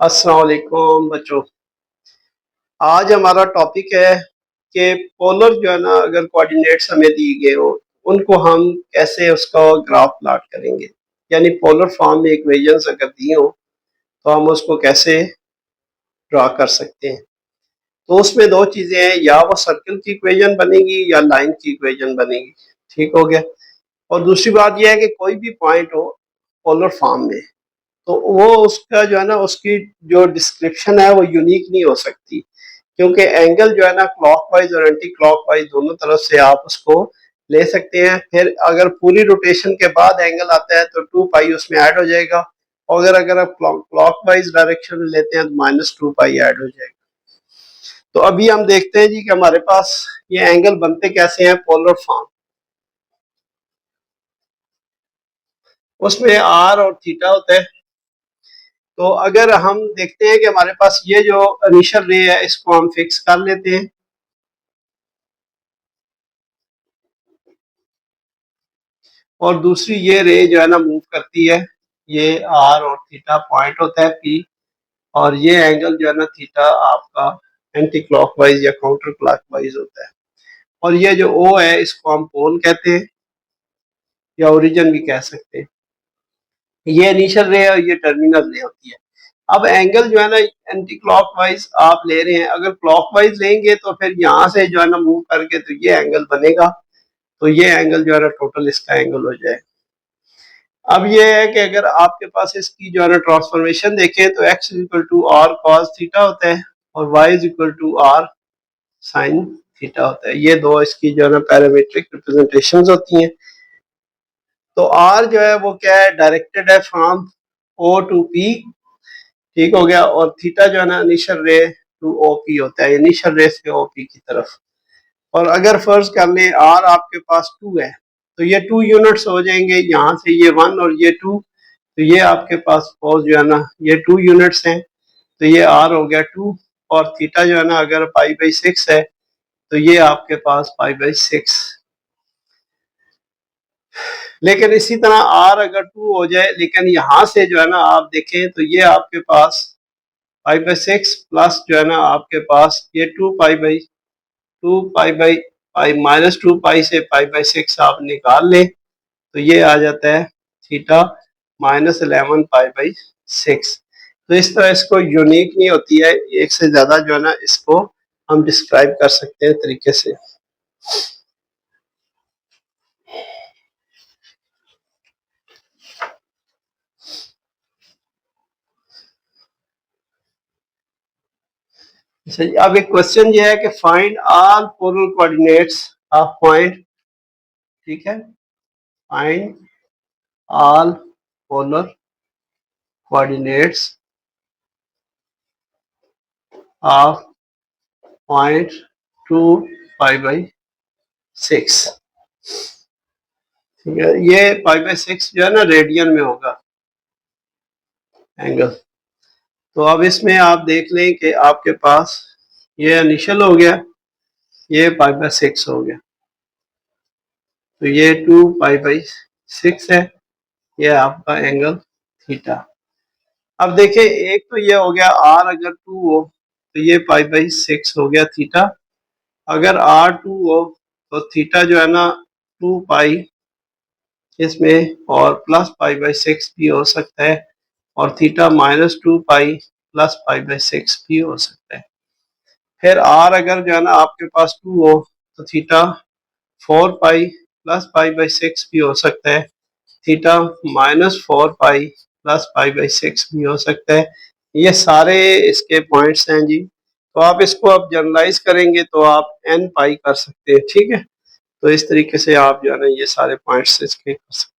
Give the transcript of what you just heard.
अस्सलाम वालेकुम बच्चों। आज हमारा टॉपिक है कि पोलर जो है ना, अगर कोऑर्डिनेट्स हमें दिए गए हो, उनको हम कैसे उसका ग्राफ प्लॉट करेंगे। यानी पोलर फॉर्म में इक्वेशंस अगर दी हो तो हम उसको कैसे ड्रा कर सकते हैं। तो उसमें दो चीजें हैं, या वो सर्कल की इक्वेशन बनेगी या लाइन की इक्वेशन बनेगी। ठीक हो गया। और दूसरी बात यह है कि कोई भी पॉइंट हो पोलर फॉर्म में, तो वो उसका जो है ना, उसकी जो डिस्क्रिप्शन है वो यूनिक नहीं हो सकती, क्योंकि एंगल जो है ना, क्लॉकवाइज और एंटी क्लॉकवाइज दोनों तरफ से आप उसको ले सकते हैं। फिर अगर पूरी रोटेशन के बाद एंगल आता है तो 2 पाई उसमें ऐड हो जाएगा, और अगर आप क्लॉकवाइज डायरेक्शन में लेते हैं तो -2 पाई ऐड हो जाएगा। तो अभी हम देखते हैं जी कि हमारे पास ये एंगल बनते कैसे हैं पोलर फॉर्म। उसमें आर और थीटा होता है। तो अगर हम देखते हैं कि हमारे पास ये जो इनिशियल रे है, इसको हम फिक्स कर लेते हैं। और दूसरी ये रे जो है ना मूव करती है, ये आर और थीटा पॉइंट होता है पी, और ये एंगल जो है ना थीटा आपका एंटी क्लॉकवाइज या काउंटर क्लॉकवाइज होता है। और ये जो ओ है, इसको हम पोल कहते हैं या ओरिजिन भी कह सकते हैं। ये इनिशियल रे और ये टर्मिनल रे होती है। अब एंगल जो है ना एंटी क्लॉकवाइज आप ले रहे हैं, अगर क्लॉकवाइज लेंगे तो फिर यहाँ से जो है ना मूव करके तो ये एंगल बनेगा। तो ये एंगल जो है ना टोटल इसका एंगल हो जाएगा। अब ये है कि अगर आपके पास इसकी जो है ना ट्रांसफॉर्मेशन देखें तो x equal to r cos theta होता है और y equal to r sine theta होता है। ये दो इसकी जो है ना पैरामीट्रिक रिप्रेजेंटेशंस होती हैं। तो r जो है वो क्या है, डायरेक्टेड है फ्रॉम o टू p। ठीक हो गया। और थीटा जो है ना इनिशियल रे टू ओ पी होता है, इनिशियल रे से ओ पी की तरफ। और अगर फर्ज कर ले r आपके पास 2 है, तो ये 2 यूनिट्स हो जाएंगे, यहाँ से ये 1 और ये 2। तो ये आपके पास सपोज जो है ना ये 2 यूनिट्स हैं, तो ये r हो गया 2। और थीटा जो है ना अगर पाई/6 है, तो ये आपके पास पाई/6। लेकिन इसी तरह r अगर 2 हो जाए, लेकिन यहाँ से जो है ना आप देखें तो ये आपके पास पाई/6 प्लस जो है ना आपके पास ये 2 पाई बाई पाई -2 पाई से पाई/6 आप निकाल लें, तो ये आ जाता है थीटा -11 पाई/6। तो इस तरह इसको यूनिक नहीं होती है, एक से ज्यादा जो है ना इसको हम डिस्क्राइब कर सकते हैं तरीके से। अच्छा जी, अब एक क्वेश्चन ये है कि find all polar coordinates of point. ठीक है, find all polar coordinates of point 2 पाई/6। ठीक है, ये पाई/6 जो है ना रेडियन में होगा एंगल। तो अब इसमें आप देख लें कि आपके पास ये इनिशियल हो गया, ये पाई/6 हो गया, तो ये 2 पाई/6 है, ये आपका एंगल थीटा। अब देखिए, एक तो ये हो गया आर अगर 2 हो तो ये पाई/6 हो गया थीटा। अगर आर 2 हो तो थीटा जो है ना 2 पाई इसमें और प्लस पाई/6 भी हो सकता है, और थीटा -2 पाई प्लस पाई/6 भी हो सकता है। फिर आर अगर जो है ना आपके पास 2 हो तो थीटा 4 पाई प्लस पाई/6 भी हो सकता है, थीटा -4 पाई प्लस पाई/6 भी हो सकता है। ये सारे इसके पॉइंट्स हैं जी। तो आप इसको अब जनरलाइज करेंगे तो आप n पाई कर सकते हैं। ठीक है, तो इस तरीके से आप जो है ना ये सारे पॉइंट्स इसके कर सकते हैं।